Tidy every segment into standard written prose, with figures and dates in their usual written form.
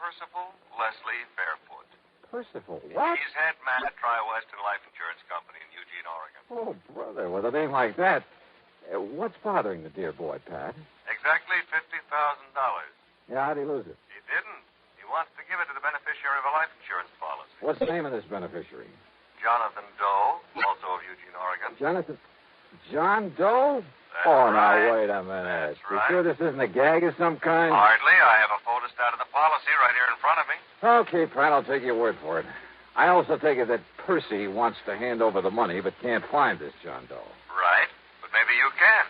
Percival Leslie Fairfoot. Percival, what? He's head man at Tri-Western Life Insurance Company in Eugene, Oregon. Oh, brother, with a name like that. What's bothering the dear boy, Pat? Exactly $50,000. Yeah, how'd he lose it? He didn't. He wants to give it to the beneficiary of a life insurance policy. What's the name of this beneficiary? Jonathan Doe, also of Eugene, Oregon. Jonathan. John Doe? That's Now, right. wait a minute. That's You right. sure this isn't a gag of some kind? Hardly. I have a photostat of the policy right here in front of me. Okay, Pat, I'll take your word for it. I also take it that Percy wants to hand over the money but can't find this John Doe. Right. But maybe you can.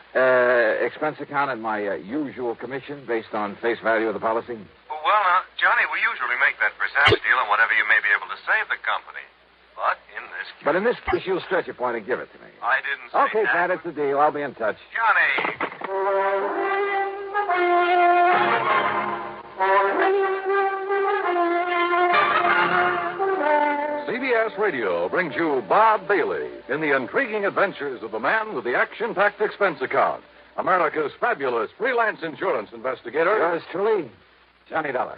Expense account at my usual commission based on face value of the policy? Well, Johnny, we usually make that percentage deal on whatever you may be able to save the company. But in this case... you'll stretch a point and give it to me. I didn't say Okay, that. Pat, it's a deal. I'll be in touch. Johnny! CBS Radio brings you Bob Bailey in the intriguing adventures of the man with the action-packed expense account, America's fabulous freelance insurance investigator. Yours truly, Johnny Dollar.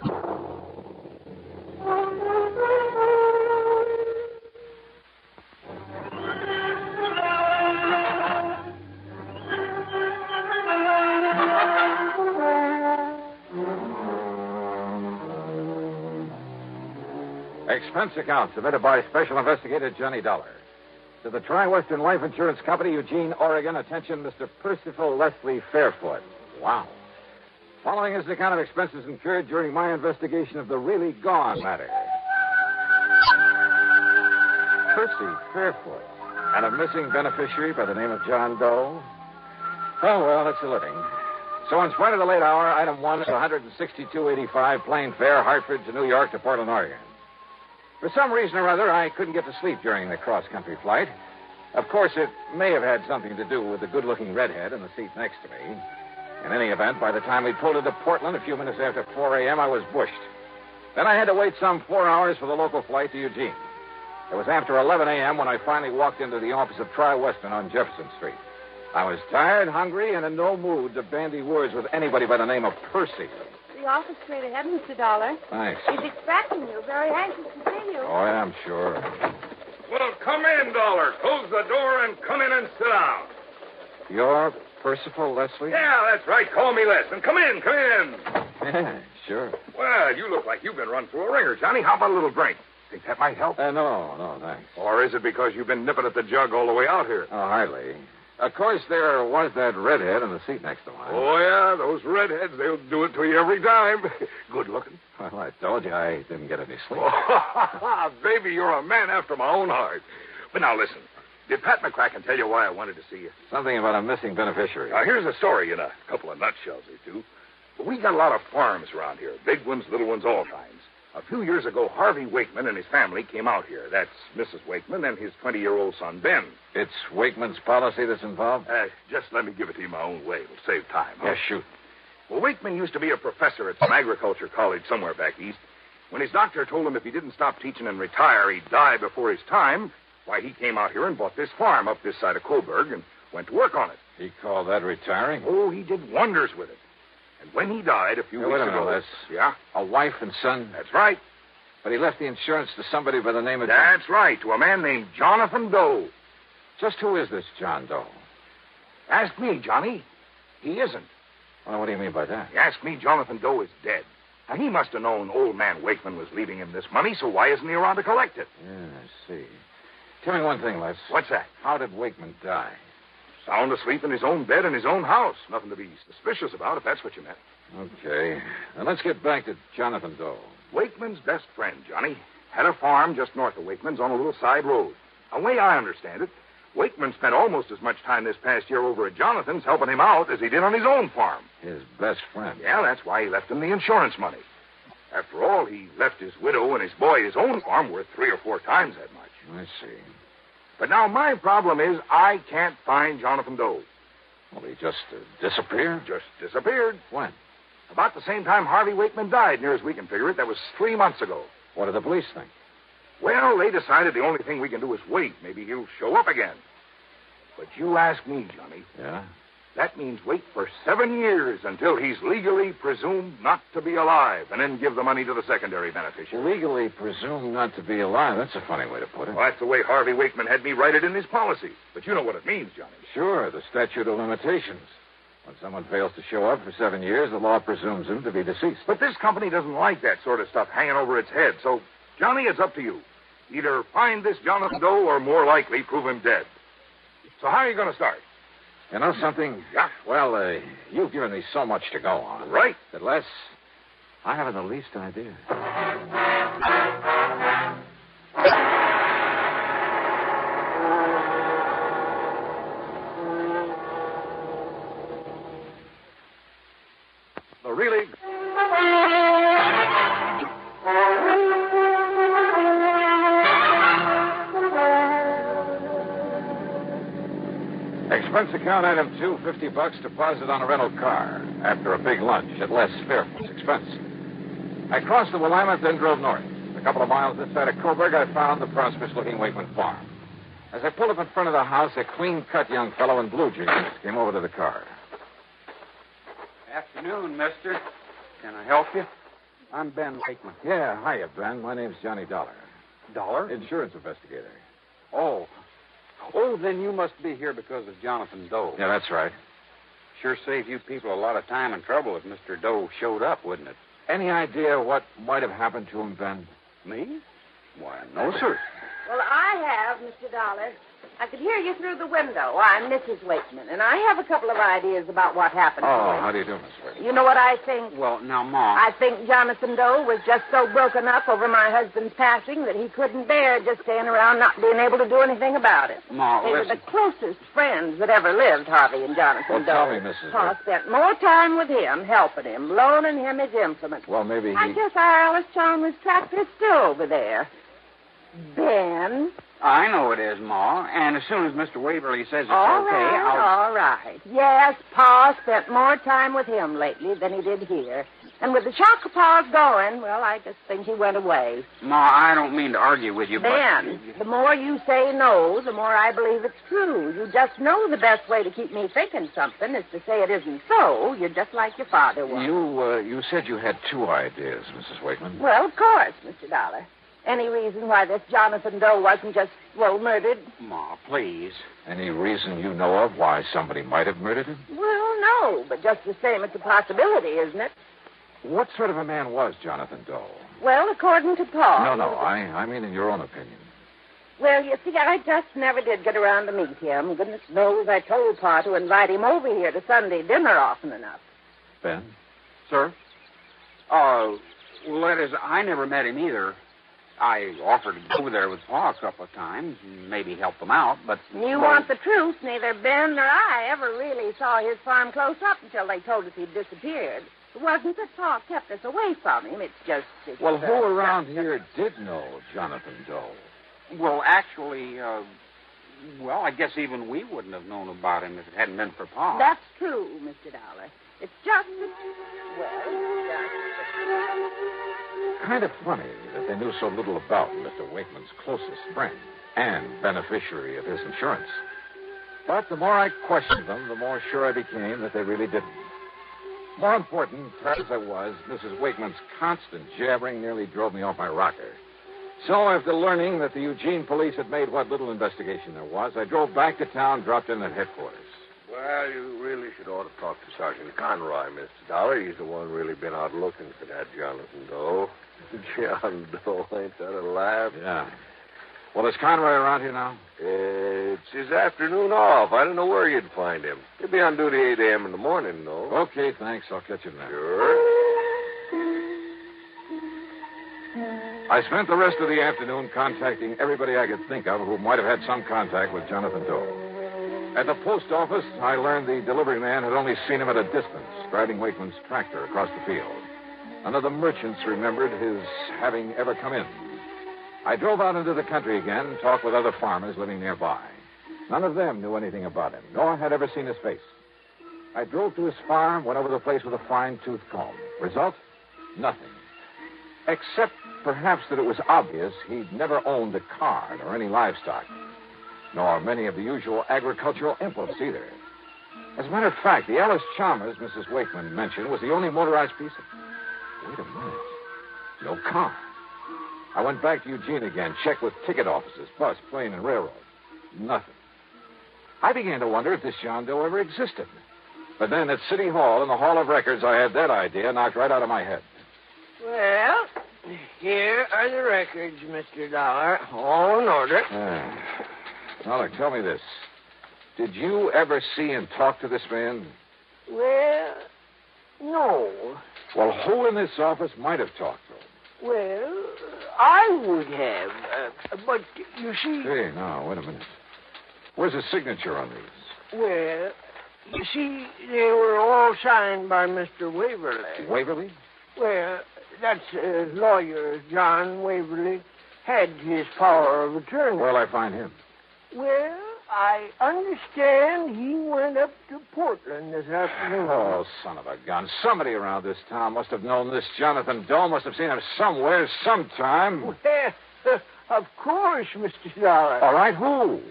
Expense account submitted by Special Investigator Johnny Dollar. To the Tri-Western Life Insurance Company, Eugene, Oregon. Attention, Mr. Percival Leslie Fairfoot. Wow. Following is the account of expenses incurred during my investigation of the really gone matter. Percy Fairfoot. And a missing beneficiary by the name of John Doe. Oh, well, it's a living. So in spite of the late hour, item 1 is $162.85 plane fare, Hartford to New York to Portland, Oregon. For some reason or other, I couldn't get to sleep during the cross-country flight. Of course, it may have had something to do with the good-looking redhead in the seat next to me. In any event, by the time we pulled into Portland a few minutes after 4 a.m., I was bushed. Then I had to wait some 4 hours for the local flight to Eugene. It was after 11 a.m. when I finally walked into the office of Tri-Western on Jefferson Street. I was tired, hungry, and in no mood to bandy words with anybody by the name of Percy. The office straight ahead, Mr. Dollar. Thanks. He's expecting you. Very anxious to see you. Oh, yeah, I'm sure. Well, come in, Dollar. Close the door and come in and sit down. You're Percival Leslie? Yeah, that's right. Call me Les. And come in, come in. Yeah, sure. Well, you look like you've been run through a ringer, Johnny. How about a little drink? Think that might help? No, thanks. Or is it because you've been nipping at the jug all the way out here? Oh, hardly. Of course, there was that redhead in the seat next to mine. Oh, yeah, those redheads, they'll do it to you every time. Good looking. Well, I told you I didn't get any sleep. Oh, baby, you're a man after my own heart. But now, listen. Did Pat McCracken tell you why I wanted to see you? Something about a missing beneficiary. Now, here's a story in a couple of nutshells or two. We got a lot of farms around here. Big ones, little ones, all kinds. A few years ago, Harvey Wakeman and his family came out here. That's Mrs. Wakeman and his 20-year-old son, Ben. It's Wakeman's policy that's involved? Just let me give it to you my own way. It'll save time. Huh? Yeah, shoot. Well, Wakeman used to be a professor at some agriculture college somewhere back east. When his doctor told him if he didn't stop teaching and retire, he'd die before his time, why, he came out here and bought this farm up this side of Coburg and went to work on it. He called that retiring? Oh, he did wonders with it. And when he died a few weeks ago... Wait a minute, Les. Yeah? A wife and son? That's right. But he left the insurance to somebody by the name of... That's right, to a man named Jonathan Doe. Just who is this John Doe? Ask me, Johnny. He isn't. Well, what do you mean by that? You ask me, Jonathan Doe is dead. Now, he must have known old man Wakeman was leaving him this money, so why isn't he around to collect it? Yeah, I see. Tell me one thing, Les. What's that? How did Wakeman die? Sound asleep in his own bed in his own house. Nothing to be suspicious about, if that's what you meant. Okay. Now, let's get back to Jonathan Doe. Wakeman's best friend, Johnny. Had a farm just north of Wakeman's on a little side road. The way I understand it, Wakeman spent almost as much time this past year over at Jonathan's helping him out as he did on his own farm. His best friend? Yeah, that's why he left him the insurance money. After all, he left his widow and his boy his own farm worth 3 or 4 times that much. I see. But now my problem is I can't find Jonathan Doe. Well, he just disappeared? Just disappeared. When? About the same time Harvey Wakeman died, near as we can figure it. That was 3 months ago. What do the police think? Well, they decided the only thing we can do is wait. Maybe he'll show up again. But you ask me, Johnny. Yeah? That means wait for 7 years until he's legally presumed not to be alive, and then give the money to the secondary beneficiary. Legally presumed not to be alive. That's a funny way to put it. Well, that's the way Harvey Wakeman had me write it in his policy. But you know what it means, Johnny. Sure, the statute of limitations. When someone fails to show up for 7 years, the law presumes him to be deceased. But this company doesn't like that sort of stuff hanging over its head. So, Johnny, it's up to you. Either find this Jonathan Doe or, more likely, prove him dead. So how are you going to start? You know something? Yeah. Well, you've given me so much to go on. Right. That, Les, I haven't the least idea. The really... Expense account item 2, $50 deposit on a rental car after a big lunch at Les Fairfield's expense. I crossed the Willamette, then drove north. A couple of miles this side of Coburg, I found the prosperous-looking Wakeman farm. As I pulled up in front of the house, a clean-cut young fellow in blue jeans came over to the car. Afternoon, mister. Can I help you? I'm Ben Wakeman. Yeah, hiya, Ben. My name's Johnny Dollar. Dollar? Insurance investigator. Oh, then you must be here because of Jonathan Doe. Yeah, that's right. Sure saved you people a lot of time and trouble if Mr. Doe showed up, wouldn't it? Any idea what might have happened to him, Ben? Me? Why, no, sir. Well, I have, Mr. Dollar. I could hear you through the window. I'm Mrs. Wakeman, and I have a couple of ideas about what happened to Oh, him. how do you do, Miss Wakeman? You know what I think? Well, now, Ma. I think Jonathan Doe was just so broken up over my husband's passing that he couldn't bear just staying around not being able to do anything about it. Ma, They were listen. the closest friends that ever lived, Harvey and Jonathan Well, Doe. tell me, Mrs. Pa Wakeman. spent more time with him, helping him, loaning him his implements. Well, maybe I guess our Alice Chalmers tractor is still over there. Ben? I know it is, Ma. And as soon as Mr. Waverly says it's All okay, right, all right. Yes, Pa spent more time with him lately than he did here. And with the shock of Pa's going, well, I just think he went away. Ma, I don't mean to argue with you, Ben, the more you say no, the more I believe it's true. You just know the best way to keep me thinking something is to say it isn't so. You're just like your father was. You said you had 2 ideas, Mrs. Wakeman. Well, of course, Mr. Dollar. Any reason why this Jonathan Doe wasn't just, well, murdered? Ma, please. Any reason you know of why somebody might have murdered him? Well, no, but just the same, it's a possibility, isn't it? What sort of a man was Jonathan Doe? Well, according to Pa. No, I mean in your own opinion. Well, you see, I just never did get around to meet him. Goodness knows I told Pa to invite him over here to Sunday dinner often enough. Ben? Sir? Well, that is, I never met him either. I offered to go over there with Pa a couple of times and maybe help him out, but... You want the truth, neither Ben nor I ever really saw his farm close up until they told us he'd disappeared. It wasn't that Pa kept us away from him. It's just... Well, who around here did know Jonathan Doe? Well, actually, I guess even we wouldn't have known about him if it hadn't been for Pa. That's true, Mr. Dollar. It's just that... Well, Kind of funny that they knew so little about Mr. Wakeman's closest friend and beneficiary of his insurance. But the more I questioned them, the more sure I became that they really didn't. More important, perhaps as I was, Mrs. Wakeman's constant jabbering nearly drove me off my rocker. So after learning that the Eugene police had made what little investigation there was, I drove back to town, dropped in at headquarters. Well, you really should ought to talk to Sergeant Conroy, Mr. Dollar. He's the one really been out looking for that Jonathan Doe. John Doe, ain't that a laugh? Yeah. Well, is Conroy around here now? It's his afternoon off. I don't know where you'd find him. He'll be on duty 8 a.m. in the morning, though. Okay, thanks. I'll catch you then. Sure. I spent the rest of the afternoon contacting everybody I could think of who might have had some contact with Jonathan Doe. At the post office, I learned the delivery man had only seen him at a distance, driving Wakeman's tractor across the field. None of the merchants remembered his having ever come in. I drove out into the country again, talked with other farmers living nearby. None of them knew anything about him, nor had ever seen his face. I drove to his farm, went over the place with a fine-tooth comb. Result? Nothing. Except, perhaps, that it was obvious he'd never owned a car or any livestock, nor many of the usual agricultural implements either. As a matter of fact, the Ellis Chalmers Mrs. Wakeman mentioned was the only motorized piece of... Wait a minute. No car. I went back to Eugene again, checked with ticket offices, bus, plane, and railroad. Nothing. I began to wonder if this John Doe ever existed. But then at City Hall, in the Hall of Records, I had that idea knocked right out of my head. Well, here are the records, Mr. Dollar. All in order. Now, look, tell me this. Did you ever see and talk to this man? Well, no. Well, who in this office might have talked to him? Well, I would have. But, you see... Hey, now, wait a minute. Where's the signature on these? Well, you see, they were all signed by Mr. Waverly. Waverly? Well, that's lawyer John Waverly had his power of attorney. Where'll I find him? Well, I understand he went up to Portland this afternoon. Oh, son of a gun. Somebody around this town must have known this Jonathan Doe, must have seen him somewhere, sometime. Well, of course, Mr. Dollar. All right, who?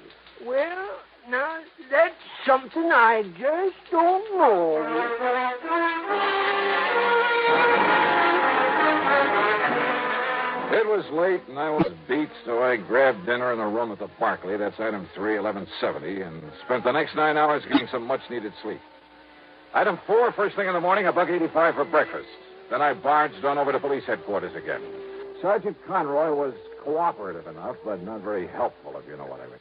Well, now, that's something I just don't know. It was late, and I was beat, so I grabbed dinner in a room at the Barclay, that's item 3, 1170, and spent the next 9 hours getting some much-needed sleep. Item 4, first thing in the morning, $1.85 for breakfast. Then I barged on over to police headquarters again. Sergeant Conroy was cooperative enough, but not very helpful, if you know what I mean.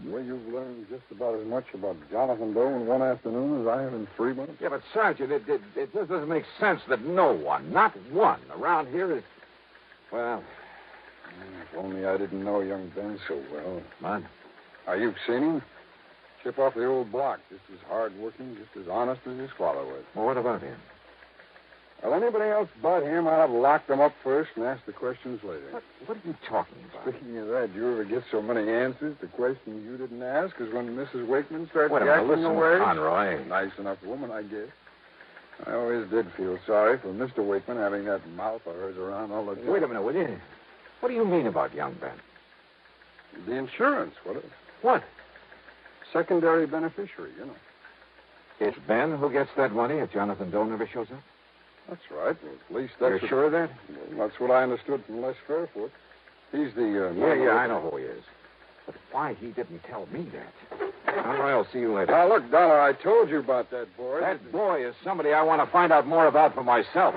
Well, you've learned just about as much about Jonathan Doe in one afternoon as I have in 3 months. Yeah, but, Sergeant, it just doesn't make sense that no one, not one, around here is... Well... If only I didn't know young Ben so well. What? You've seen him? Chip off the old block, just as hard-working, just as honest as his father was. Well, what about him? Well, anybody else but him, I'd have locked him up first and asked the questions later. What are you talking about? Speaking of that, you ever get so many answers to questions you didn't ask as when Mrs. Wakeman started Wait a minute, acting listen, away? Conroy. Nice enough woman, I guess. I always did feel sorry for Mr. Wakeman having that mouth of hers around all the time. Wait a minute, will you? What do you mean about young Ben? The insurance, What? Secondary beneficiary, you know. It's Ben who gets that money if Jonathan Doe never shows up? That's right. Well, at least that's... You're sure of that? Well, that's what I understood from Les Fairfoot. He's the... Yeah, I know who he is. But why he didn't tell me that? Conroy, I'll see you later. Now, look, Dollar, I told you about that boy. That boy is somebody I want to find out more about for myself.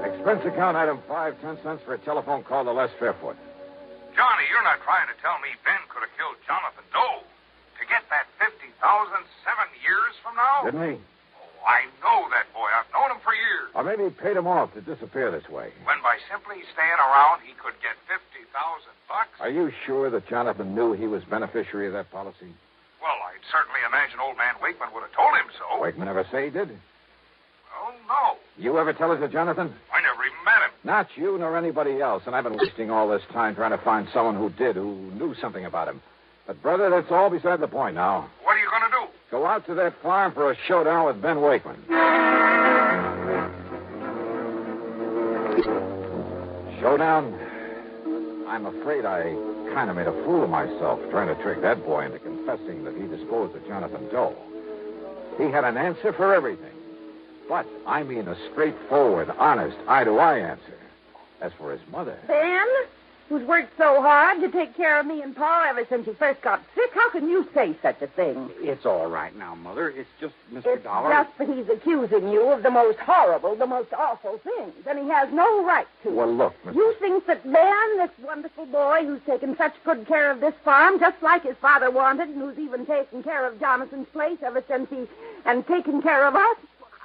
Expense account item 5, 10 cents for a telephone call to Les Fairfoot. Johnny, you're not trying to tell me Ben could have killed Jonathan Doe to get that $50,000 7 years from now? Didn't he? Oh, I know that boy. I've known him for years. Or maybe he paid him off to disappear this way. When by simply staying around, he could get $50,000. Are you sure that Jonathan knew he was beneficiary of that policy? Well, I'd certainly imagine old man Wakeman would have told him so. Wakeman ever say he did? Well, no. You ever tell it to Jonathan? I never even met him. Not you nor anybody else, and I've been wasting all this time trying to find someone who did, who knew something about him. But, brother, that's all beside the point now. What are you going to do? Go out to that farm for a showdown with Ben Wakeman. Showdown? I'm afraid I kind of made a fool of myself trying to trick that boy into confessing that he disposed of Jonathan Doe. He had an answer for everything. But I mean a straightforward, honest, eye-to-eye answer. As for his mother... Ben, who's worked so hard to take care of me and Pa ever since you first got sick, how can you say such a thing? It's all right now, Mother. It's just Mr. It's Dollar. just that he's accusing you of the most horrible, the most awful things, and he has no right to. Well, look, Mr. You think that Ben, this wonderful boy who's taken such good care of this farm, just like his father wanted, and who's even taken care of Jonathan's place ever since and taken care of us,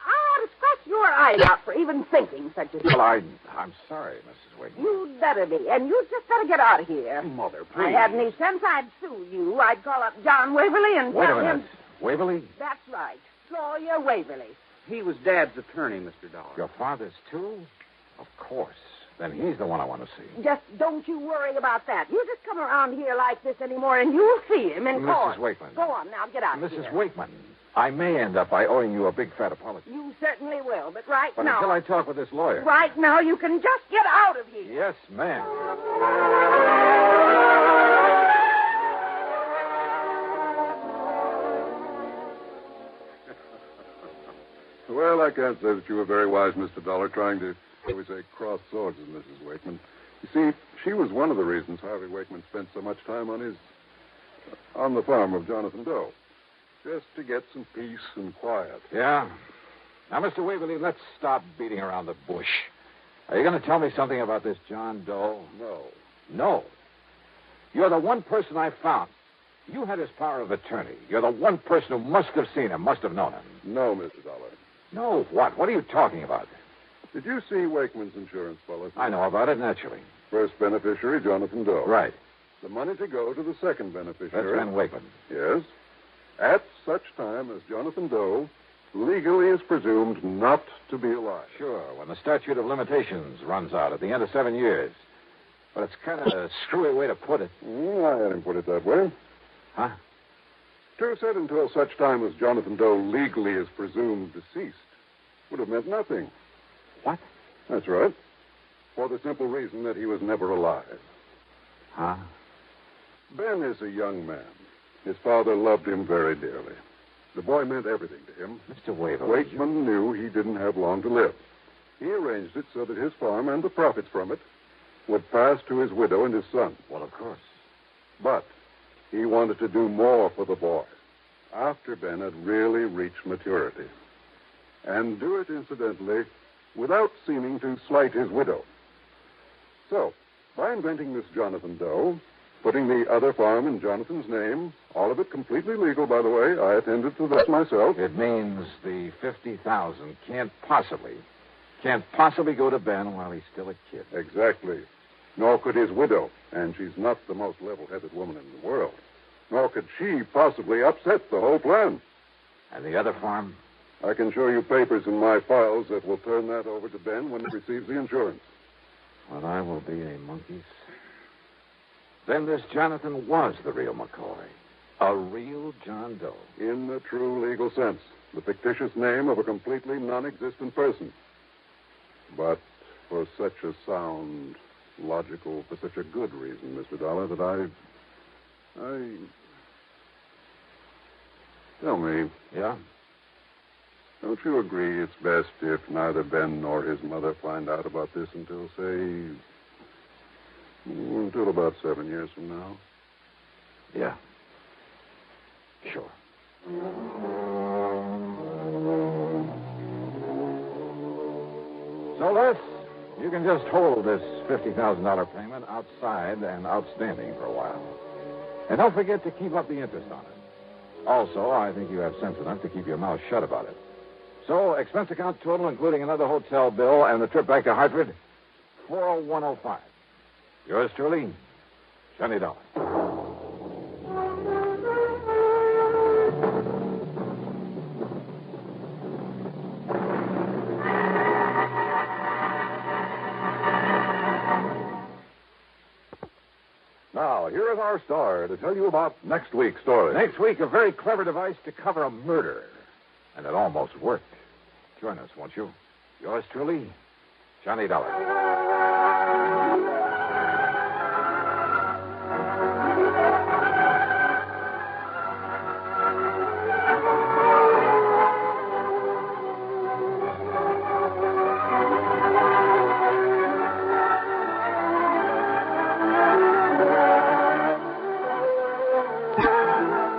I ought to scratch your eyes out for even thinking such a thing. Well, I'm sorry, Mrs. Wakeman. You'd better be, and you just better get out of here. Mother, If please. I had any sense, I'd sue you. I'd call up John Waverly and Wait a tell minute. him... Waverly? That's right. Lawyer Waverly. He was Dad's attorney, Mr. Dollar. Your father's too? Of course. Then he's the one I want to see. Just don't you worry about that. You just come around here like this anymore, and you'll see him in court. Mrs. Wakeman. Go on now, get out of here. Mrs. Wakeman, I may end up by owing you a big fat apology. You certainly will, but right But now... until I talk with this lawyer. Right now, you can just get out of here. Yes, ma'am. Well, I can't say that you were very wise, Mr. Dollar, trying to, shall we say, cross swords with Mrs. Wakeman. You see, she was one of the reasons Harvey Wakeman spent so much time on the farm of Jonathan Doe. Just to get some peace and quiet. Yeah? Now, Mr. Waverly, let's stop beating around the bush. Are you going to tell me something about this John Doe? No. No. You're the one person I found. You had his power of attorney. You're the one person who must have seen him, must have known him. No, Mr. Dollar. No, what? What are you talking about? Did you see Wakeman's insurance policy? I know about it, naturally. First beneficiary, Jonathan Doe. Right. The money to go to the second beneficiary. That's Ben Wakeman. Yes. At such time as Jonathan Doe legally is presumed not to be alive. Sure, when the statute of limitations runs out at the end of 7 years. But it's kind of a screwy way to put it. I hadn't put it that way. Huh? To have said until such time as Jonathan Doe legally is presumed deceased would have meant nothing. What? That's right. For the simple reason that he was never alive. Huh? Ben is a young man. His father loved him very dearly. The boy meant everything to him. Mr. Waverly. Wakeman knew he didn't have long to live. He arranged it so that his farm and the profits from it would pass to his widow and his son. Well, of course. But he wanted to do more for the boy after Ben had really reached maturity. And do it, incidentally, without seeming to slight his widow. So, by inventing this Jonathan Doe, putting the other farm in Jonathan's name, all of it completely legal, by the way. I attended to that myself. It means the $50,000 can't possibly go to Ben while he's still a kid. Exactly. Nor could his widow, and she's not the most level-headed woman in the world. Nor could she possibly upset the whole plan. And the other farm? I can show you papers in my files that will turn that over to Ben when he receives the insurance. Well, I will be a monkey's. Then this Jonathan was the real McCoy. A real John Doe. In the true legal sense. The fictitious name of a completely non-existent person. But for such a sound, logical, for such a good reason, Mr. Dollar, that I... Tell me. Yeah? Don't you agree it's best if neither Ben nor his mother find out about this until, say... until about 7 years from now? Yeah. Sure. So, Les, you can just hold this $50,000 payment outside and outstanding for a while. And don't forget to keep up the interest on it. Also, I think you have sense enough to keep your mouth shut about it. So, expense account total, including another hotel bill and the trip back to Hartford, $40105. Yours truly, Johnny Dollar. Now, here is our star to tell you about next week's story. Next week, a very clever device to cover a murder. And it almost worked. Join us, won't you? Yours truly, Johnny Dollar.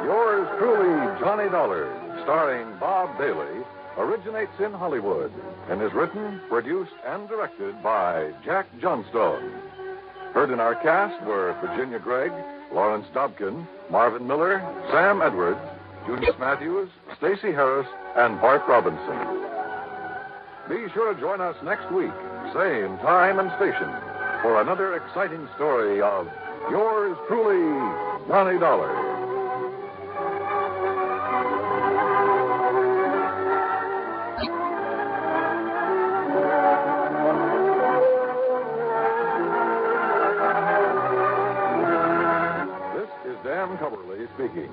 Yours truly, Johnny Dollar, starring Bob Bailey, originates in Hollywood and is written, produced, and directed by Jack Johnstone. Heard in our cast were Virginia Gregg, Lawrence Dobkin, Marvin Miller, Sam Edwards, Junius Matthews, Stacey Harris, and Bart Robinson. Be sure to join us next week, same time and station, for another exciting story of yours truly, Johnny Dollar. This is Dan Coverly speaking.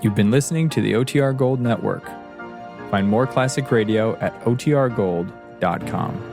You've been listening to the OTR Gold Network. Find more classic radio at otrgold.com.